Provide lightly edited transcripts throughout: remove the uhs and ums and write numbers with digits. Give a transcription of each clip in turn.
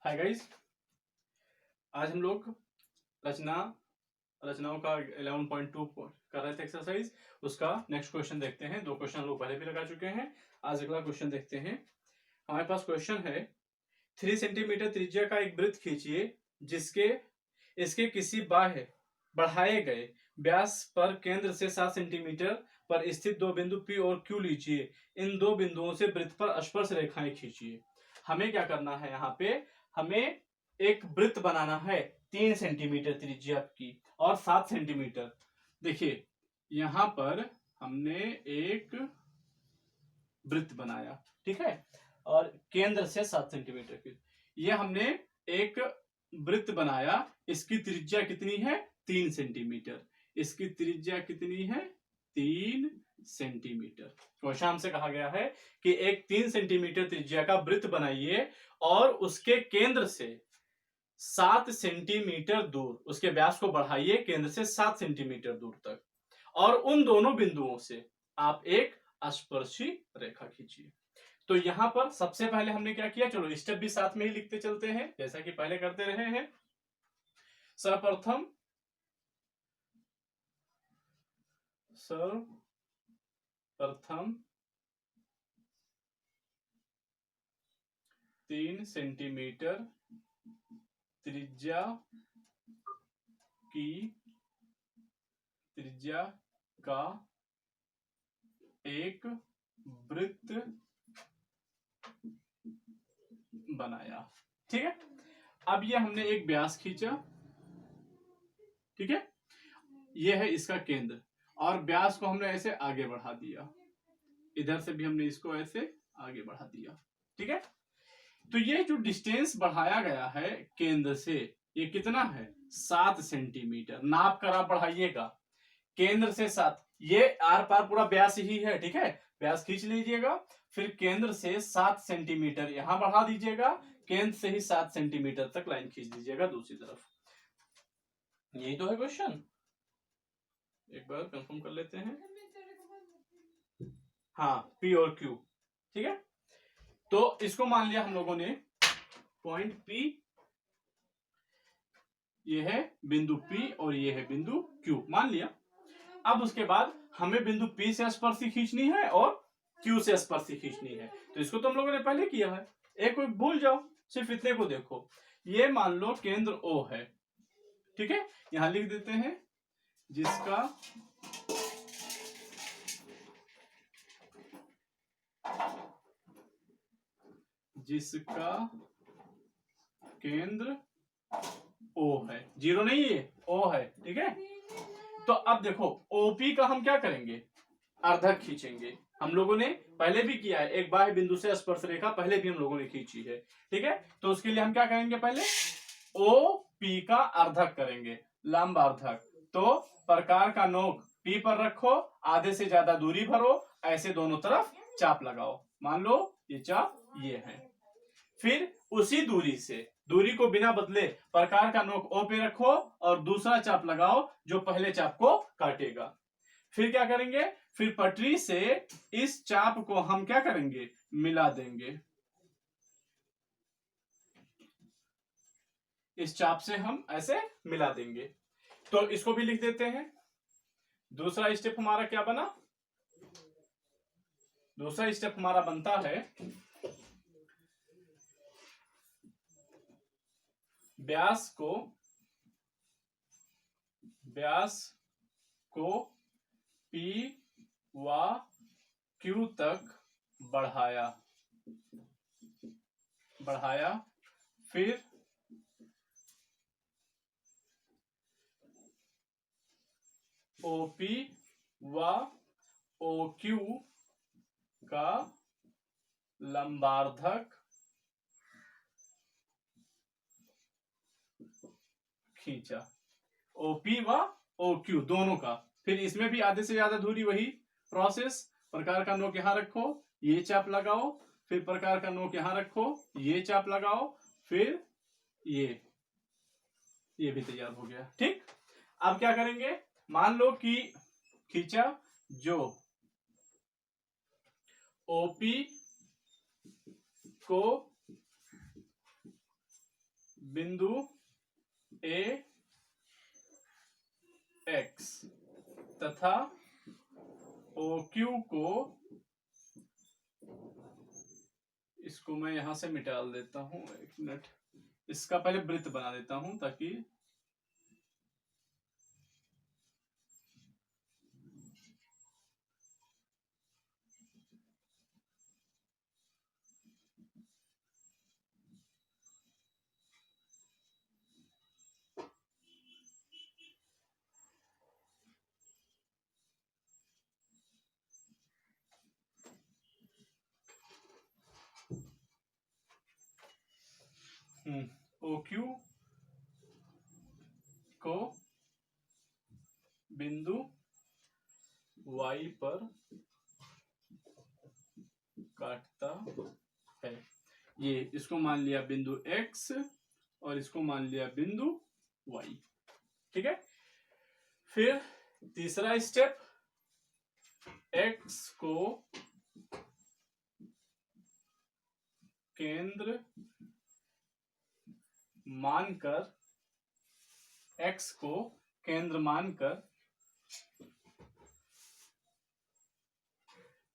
Hi guys, आज हम लोग रचनाओं का 11.2 कर रहे थे एक्सरसाइज। उसका नेक्स्ट क्वेश्चन देखते हैं। 2 क्वेश्चन हम लोग पहले भी लगा चुके हैं। आज अगला क्वेश्चन देखते हैं। हमारे पास क्वेश्चन है 3 सेंटीमीटर त्रिज्या का एक वृत्त खींचिए जिसके इसके किसी बाह्य बढ़ाए गए व्यास पर केंद्र से 7 सेंटीमीटर पर स्थित 2 बिंदु P और Q लीजिए। इन 2 बिंदुओं से वृत्त पर स्पर्श रेखाएं खींचिए। हमें क्या करना है, यहाँ पे हमें एक वृत्त बनाना है 3 सेंटीमीटर त्रिज्या की और 7 सेंटीमीटर। देखिए यहां पर हमने एक वृत्त बनाया, ठीक है, और केंद्र से 7 सेंटीमीटर की ये हमने एक वृत्त बनाया। इसकी त्रिज्या कितनी है? 3 सेंटीमीटर। इसकी त्रिज्या कितनी है? 3 सेंटीमीटर। क्वेश्चन हमसे कहा गया है कि एक 3 सेंटीमीटर त्रिज्या का वृत्त बनाइए और उसके केंद्र से 7 सेंटीमीटर दूर, उसके व्यास को बढ़ाइए केंद्र से 7 सेंटीमीटर दूर तक, और उन दोनों बिंदुओं से आप एक स्पर्शी रेखा खींचिए। तो यहां पर सबसे पहले हमने क्या किया, चलो स्टेप भी साथ में ही लिखते चलते हैं जैसा कि पहले करते रहे हैं। सर्वप्रथम 3 सेंटीमीटर त्रिज्या का एक वृत्त बनाया, ठीक है। अब ये हमने एक व्यास खींचा, ठीक है, ये है इसका केंद्र, और व्यास को हमने ऐसे आगे बढ़ा दिया। इधर से भी हमने इसको ऐसे आगे बढ़ा दिया, ठीक है। तो ये जो डिस्टेंस बढ़ाया गया है केंद्र से, ये कितना है? 7 सेंटीमीटर। नाप कर आप बढ़ाइएगा केंद्र से 7। ये आर पार पूरा व्यास ही है, ठीक है। व्यास खींच लीजिएगा, फिर केंद्र से 7 सेंटीमीटर यहां बढ़ा दीजिएगा, केंद्र से ही 7 सेंटीमीटर तक लाइन खींच दीजिएगा दूसरी तरफ। यही तो है क्वेश्चन। एक बार कंफर्म कर लेते हैं। हाँ, P और Q, ठीक है। तो इसको मान लिया हम लोगों ने पॉइंट P, ये है बिंदु P और ये है बिंदु Q, मान लिया। अब उसके बाद हमें बिंदु P से स्पर्शी खींचनी है और Q से स्पर्शी खींचनी है। तो इसको तो हम लोगों ने पहले किया है, एक को भूल जाओ, सिर्फ इतने को देखो। ये मान लो केंद्र O है, ठीक है। यहां लिख देते हैं जिसका केंद्र O है, 0 नहीं है, O है, ठीक है। तो अब देखो OP का हम क्या करेंगे, अर्धक खींचेंगे। हम लोगों ने पहले भी किया है, एक बाह्य बिंदु से स्पर्श रेखा पहले भी हम लोगों ने खींची है, ठीक है। तो उसके लिए हम क्या करेंगे, पहले OP का अर्धक करेंगे, लंब अर्धक। तो प्रकार का नोक P पर रखो, आधे से ज्यादा दूरी भरो, ऐसे दोनों तरफ चाप लगाओ। मान लो ये चाप ये है। फिर उसी दूरी से, दूरी को बिना बदले प्रकार का नोक O पे रखो और दूसरा चाप लगाओ जो पहले चाप को काटेगा। फिर क्या करेंगे, फिर पटरी से इस चाप को हम क्या करेंगे, मिला देंगे। इस चाप से हम ऐसे मिला देंगे। तो इसको भी लिख देते हैं। दूसरा स्टेप हमारा क्या बना, दूसरा स्टेप हमारा बनता है व्यास को P व Q तक बढ़ाया, फिर OP व OQ का लंबार्धक खींचा। OP व OQ दोनों का। फिर इसमें भी आधे से ज्यादा दूरी, वही प्रोसेस। प्रकार का नोक यहां रखो, ये चाप लगाओ, फिर प्रकार का नोक यहां रखो, ये चाप लगाओ, फिर ये भी तैयार हो गया, ठीक। अब क्या करेंगे, मान लो कि खींचा, जो OP को बिंदु ए एक्स तथा ओ क्यू को, इसको मैं यहां से मिटा देता हूं, एक मिनट, इसका पहले वृत्त बना देता हूं ताकि ओ क्यू को बिंदु y पर काटता है। ये इसको मान लिया बिंदु x और इसको मान लिया बिंदु y। ठीक है, फिर तीसरा स्टेप, x को केंद्र मानकर, x को केंद्र मानकर,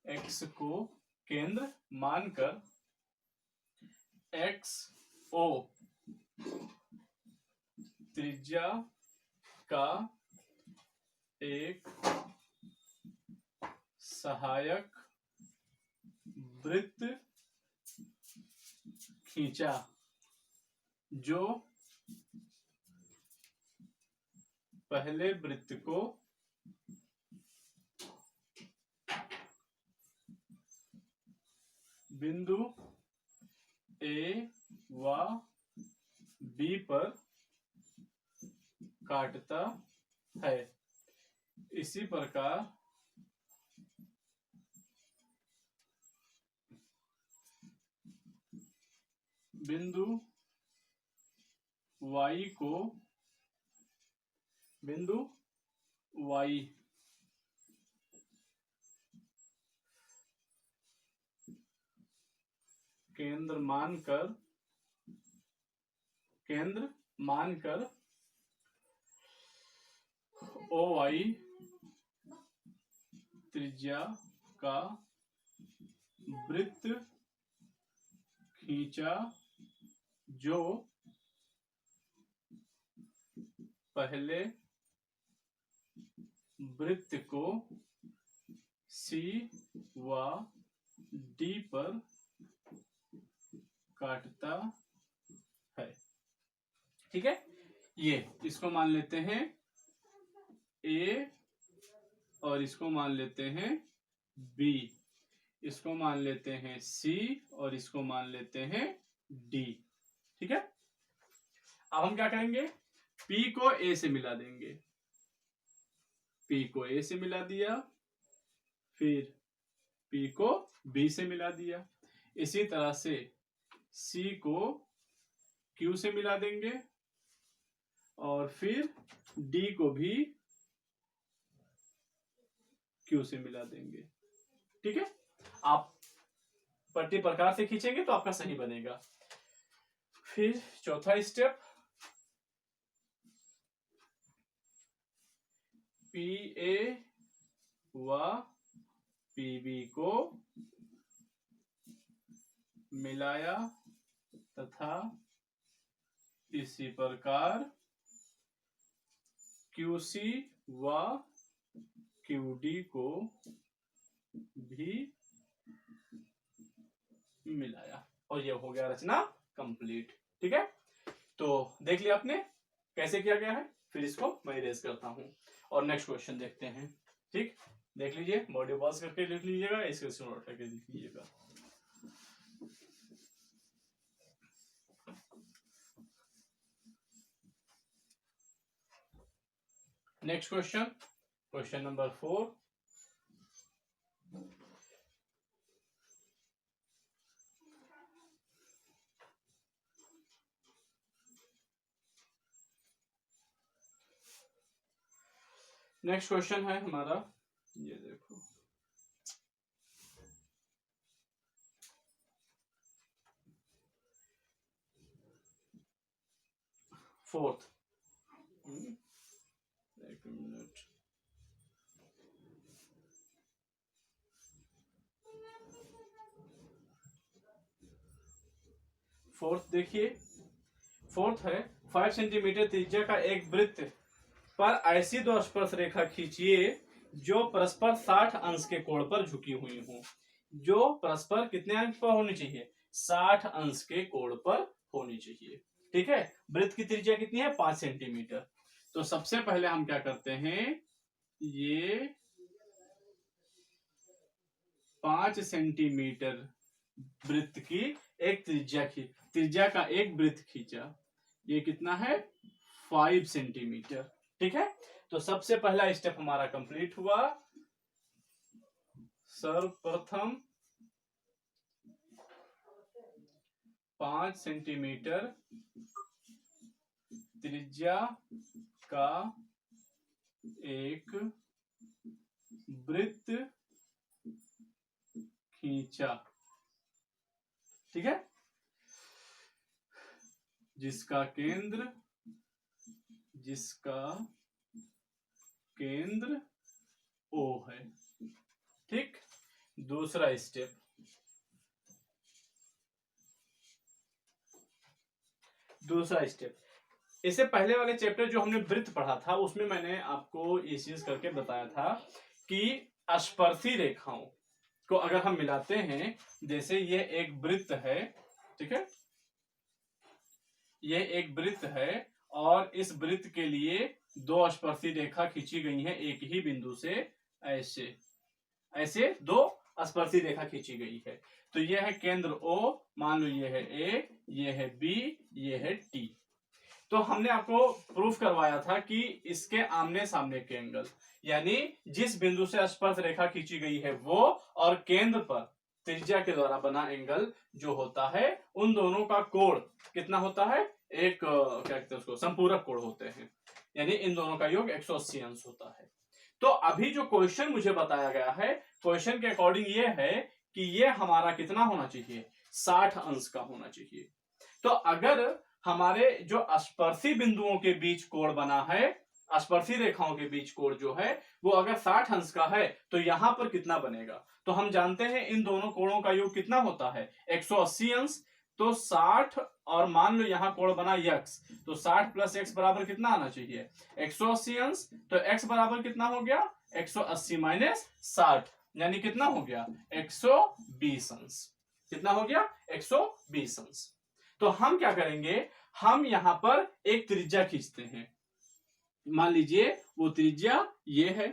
x को केंद्र मानकर एक्स ओ त्रिज्या का एक सहायक वृत्त खींचा जो पहले वृत्त को बिंदु ए व बी पर काटता है। इसी प्रकार बिंदु y को, बिंदु y केंद्र मानकर OI त्रिज्या का वृत्त खींचा जो पहले वृत्त को C व D पर काटता है। ठीक है, ये इसको मान लेते हैं A और इसको मान लेते हैं B, इसको मान लेते हैं C और इसको मान लेते हैं D। ठीक है, अब हम क्या करेंगे, P को A से मिला देंगे, P को A से मिला दिया, फिर P को B से मिला दिया, इसी तरह से C को Q से मिला देंगे और फिर D को भी Q से मिला देंगे। ठीक है, आप पट्टी प्रकार से खींचेंगे तो आपका सही बनेगा। फिर चौथा स्टेप, PA व PB को मिलाया तथा इसी प्रकार QC व QD को भी मिलाया और यह हो गया रचना कंप्लीट। ठीक है, तो देख लिया आपने कैसे किया गया है। फिर इसको मैं इरेज करता हूं और नेक्स्ट क्वेश्चन देखते हैं। ठीक, देख लीजिए, मॉड्यूल पॉज करके लिख लीजिएगा, इसको नोट करके लिख लीजिएगा। Next question, question number 4। Next question है हमारा, ये देखो, फोर्थ, एक मिनट, फोर्थ देखिए, फोर्थ है 5 सेंटीमीटर त्रिज्या का एक वृत्त पर ऐसी दो स्पर्श रेखा खींचिए जो परस्पर 60 अंश के कोण पर झुकी हुई हो। जो परस्पर कितने अंश पर होनी चाहिए? 60 अंश के कोण पर होनी चाहिए। ठीक है, वृत्त की त्रिज्या कितनी है? 5 सेंटीमीटर। तो सबसे पहले हम क्या करते हैं, ये 5 सेंटीमीटर वृत्त की एक त्रिज्या का एक वृत्त खींचा, ये कितना है? 5 सेंटीमीटर। ठीक है, तो सबसे पहला स्टेप हमारा कंप्लीट हुआ। सर्वप्रथम 5 सेंटीमीटर त्रिज्या का एक वृत्त खींचा। ठीक है, जिसका केंद्र O है। ठीक, दूसरा स्टेप, इससे पहले वाले चैप्टर जो हमने वृत्त पढ़ा था उसमें मैंने आपको ये चीज करके बताया था कि स्पर्शी रेखाओं को अगर हम मिलाते हैं, जैसे ये एक वृत्त है, ठीक है, ये एक वृत्त है और इस वृत्त के लिए दो स्पर्शी रेखा खींची गई है एक ही बिंदु से, ऐसे दो स्पर्शी रेखा खींची गई है। तो ये है केंद्र O, मान लो ये है A, ये है B, ये है T। तो हमने आपको प्रूफ करवाया था कि इसके आमने सामने के एंगल, यानी जिस बिंदु से स्पर्श रेखा खींची गई है वो और केंद्र पर त्रिज्या के द्वारा बना एंगल जो होता है, उन दोनों का कोण कितना होता है? एक क्या कहते हैं उसको, संपूरक कोण होते हैं, यानी इन दोनों का योग 180 अंश होता है। तो अभी जो क्वेश्चन मुझे बताया गया है, क्वेश्चन के अकॉर्डिंग ये है कि ये हमारा कितना होना चाहिए? 60 अंश का होना चाहिए। तो अगर हमारे जो स्पर्शी बिंदुओं के बीच कोण बना है, स्पर्शी रेखाओं के बीच कोण जो है वो अगर 60 अंश का है, तो यहां पर कितना बनेगा? तो हम जानते हैं इन दोनों कोणों का योग कितना होता है? 180 अंश। तो 60 और मान लो यहां कोण बना x, तो 60 प्लस x बराबर कितना आना चाहिए? 180 अंश। तो x बराबर कितना हो गया? 180 माइनस 60, यानी कितना हो गया? 120 अंश। कितना हो गया? 120 अंश। तो हम क्या करेंगे, हम यहां पर एक त्रिज्या खींचते हैं। मान लीजिए वो त्रिज्या ये है,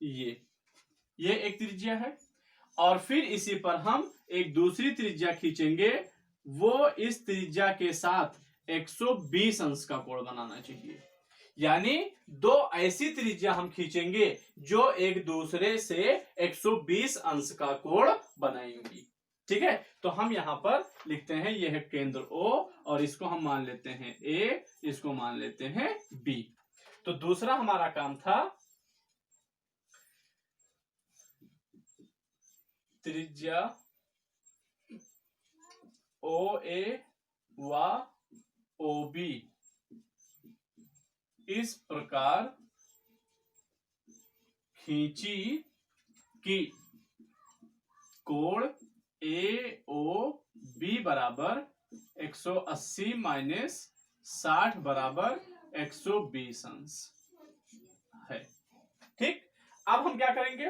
ये एक त्रिज्या है, और फिर इसी पर हम एक दूसरी त्रिज्या खींचेंगे, वो इस त्रिज्या के साथ 120 अंश का कोण बनाना चाहिए। यानी दो ऐसी त्रिज्या हम खींचेंगे जो एक दूसरे से 120 अंश का कोण बनाएंगी। ठीक है, तो हम यहां पर लिखते हैं यह है केंद्र O और इसको हम मान लेते हैं A, इसको मान लेते हैं B। तो दूसरा हमारा काम था त्रिज्या OA व OB इस प्रकार खींची कि कोण AOB बराबर 180 माइनस 60 बराबर 120 अंश है। ठीक, अब हम क्या करेंगे,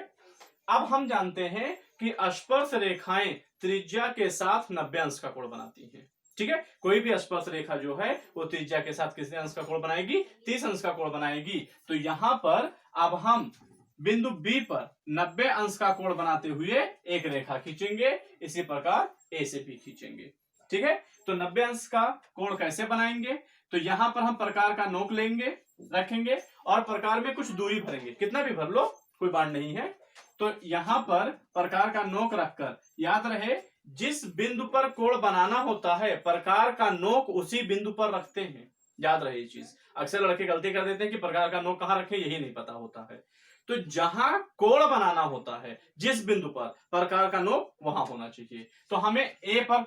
अब हम जानते हैं कि स्पर्श रेखाएं त्रिज्या के साथ 90 अंश का कोण बनाती हैं। ठीक है, कोई भी स्पर्श रेखा जो है वो त्रिज्या के साथ कितने अंश का कोण बनाएगी? 30 अंश का कोण बनाएगी। तो यहां पर अब हम बिंदु B पर 90 अंश का कोण बनाते हुए एक रेखा खींचेंगे, इसी प्रकार A से B खींचेंगे। ठीक है, तो 90 अंश का कोण कैसे बनाएंगे? तो यहां पर हम प्रकार का नोक लेंगे, रखेंगे और प्रकार में कुछ दूरी भरेंगे, कितना भी भर लो कोई बात नहीं है। तो यहां पर प्रकार का नोक रखकर, याद रहे जिस बिंदु पर कोण बनाना होता है प्रकार का नोक उसी बिंदु पर रखते हैं। याद रहे ये चीज, अक्सर लड़के गलती कर देते हैं कि प्रकार का नोक कहां रखे यही नहीं पता होता है। तो जहां कोण बनाना होता है जिस बिंदु पर प्रकार का नोक वहां होना चाहिए। तो हमें A पर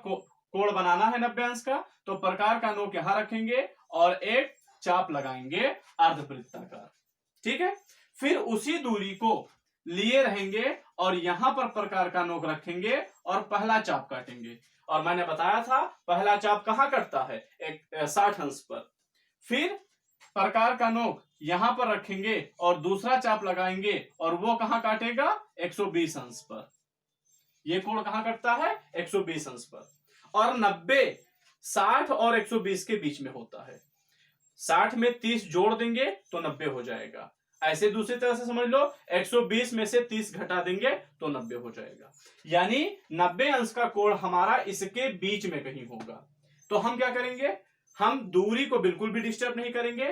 कोण बनाना है 90 अंश का, तो प्रकार का नोक यहां रखेंगे और एक चाप लगाएंगे अर्धवृत्ताकार। ठीक है, फिर उसी दूरी को लिए रहेंगे और यहां पर प्रकार का नोक रखेंगे और पहला चाप काटेंगे। और मैंने बताया था पहला चाप कहां कटता है, 60 अंश पर। फिर प्रकार का नोक यहां पर रखेंगे और दूसरा चाप लगाएंगे और वो कहां काटेगा, 120 अंश पर। ये कोण कहां कटता है, 120 अंश पर। और 90 60 और 120 के बीच में होता है। 60 में 30 जोड़ देंगे तो 90 हो जाएगा। ऐसे दूसरी तरह से समझ लो, 120 में से 30 घटा देंगे तो 90 हो जाएगा। यानी 90 अंश का कोण हमारा इसके बीच में कहीं होगा। तो हम क्या करेंगे, हम दूरी को बिल्कुल भी डिस्टर्ब नहीं करेंगे,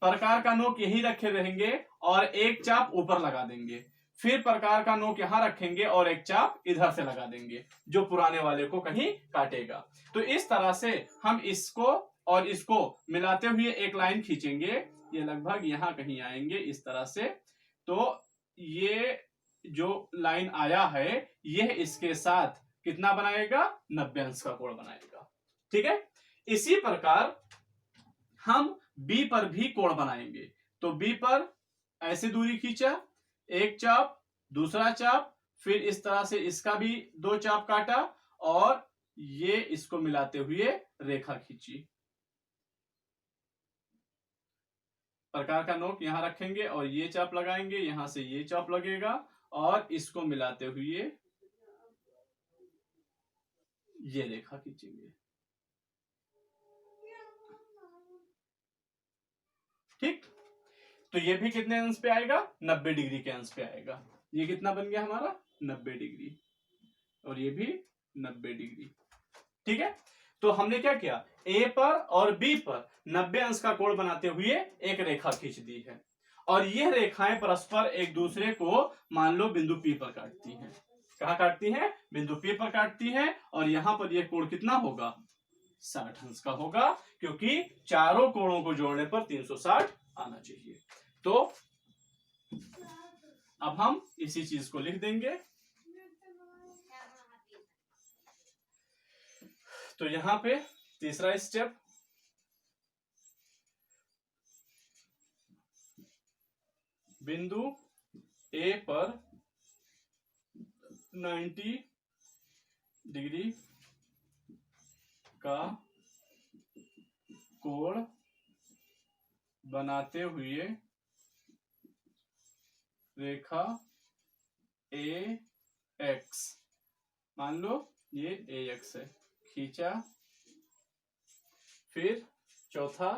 प्रकार का नोक यहीं रखे रहेंगे और एक चाप ऊपर लगा देंगे। फिर प्रकार का नोक यहां रखेंगे और एक चाप इधर से लगा देंगे जो पुराने वाले को कहीं काटेगा। तो इस तरह से हम इसको और इसको मिलाते हुए एक लाइन खींचेंगे, ये लगभग यहां कहीं आएंगे इस तरह से। तो ये जो लाइन आया है यह इसके साथ कितना बनाएगा, 90 अंश का कोण बनाएगा। ठीक है, इसी प्रकार हम बी पर भी कोण बनाएंगे। तो बी पर ऐसे दूरी खींचा, एक चाप, दूसरा चाप, फिर इस तरह से इसका भी 2 चाप काटा और ये इसको मिलाते हुए रेखा खींची। प्रकार का नोक यहां रखेंगे और ये चाप लगाएंगे, यहां से ये चाप लगेगा और इसको मिलाते हुए ये रेखा खींचेंगे। ठीक, तो ये भी कितने अंश पे आएगा, 90 डिग्री के अंश पे आएगा। ये कितना बन गया हमारा, 90 डिग्री, और ये भी 90 डिग्री। ठीक है, तो हमने क्या किया, ए पर और बी पर 90 अंश का कोण बनाते हुए एक रेखा खींच दी है। और यह रेखाएं परस्पर एक दूसरे को मान लो बिंदु पी पर काटती हैं। कहां काटती हैं, बिंदु पी पर काटती हैं। और यहां पर यह कोण कितना होगा, 60 अंश का होगा, क्योंकि चारों कोणों को जोड़ने पर 360 आना चाहिए। तो अब हम इसी चीज को लिख देंगे। तो यहां पे तीसरा स्टेप, बिंदु ए पर 90 डिग्री का कोण बनाते हुए रेखा ए एक्स, मान लो ये ए एक्स है, खींचा। फिर चौथा,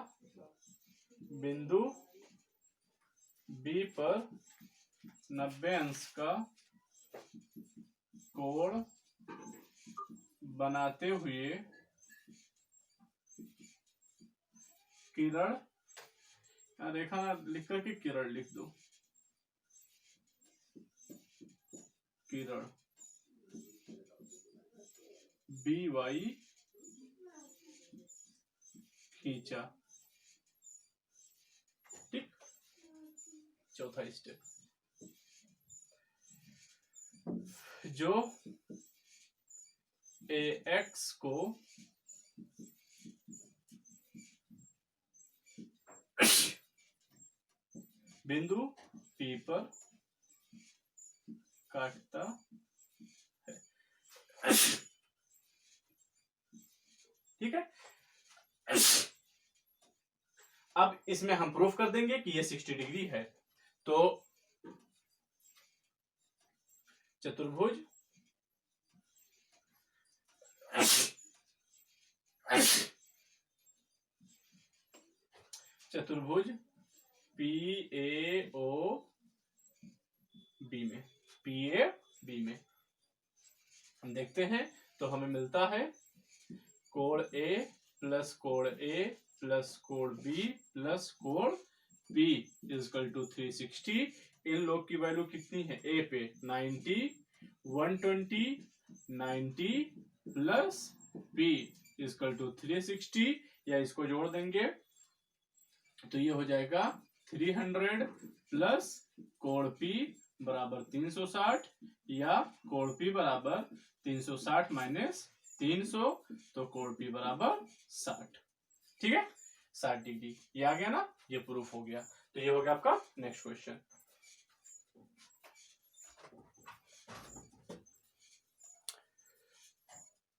बिंदु बी पर 90 अंश का कोण बनाते हुए किरण, रेखा लिख करके किरण लिख दो, किरण बी वाई खींचा। ठीक, चौथा स्टेप, जो ए एक्स को बिंदु पी पर काटता है। ठीक है, अब इसमें हम प्रूफ कर देंगे कि ये 60 डिग्री है। तो चतुर्भुज चतुर्भुज पी ए ओ बी में, पी ए बी में हम देखते हैं तो हमें मिलता है कोण ए प्लस कोण ए प्लस कोण बी प्लस कोण बी इजकल टू 360। इन लोग की वैल्यू कितनी है, ए पे 90, 120, 90 प्लस बी इजकल टू 360, या इसको जोड़ देंगे तो ये हो जाएगा 300 प्लस कोण पी बराबर 360, या कोण पी बराबर 360 माइनस 300, तो कोण P बराबर 60। ठीक है, 60 डिग्री। ये आ गया ना, ये प्रूफ हो गया। तो ये हो गया आपका नेक्स्ट क्वेश्चन।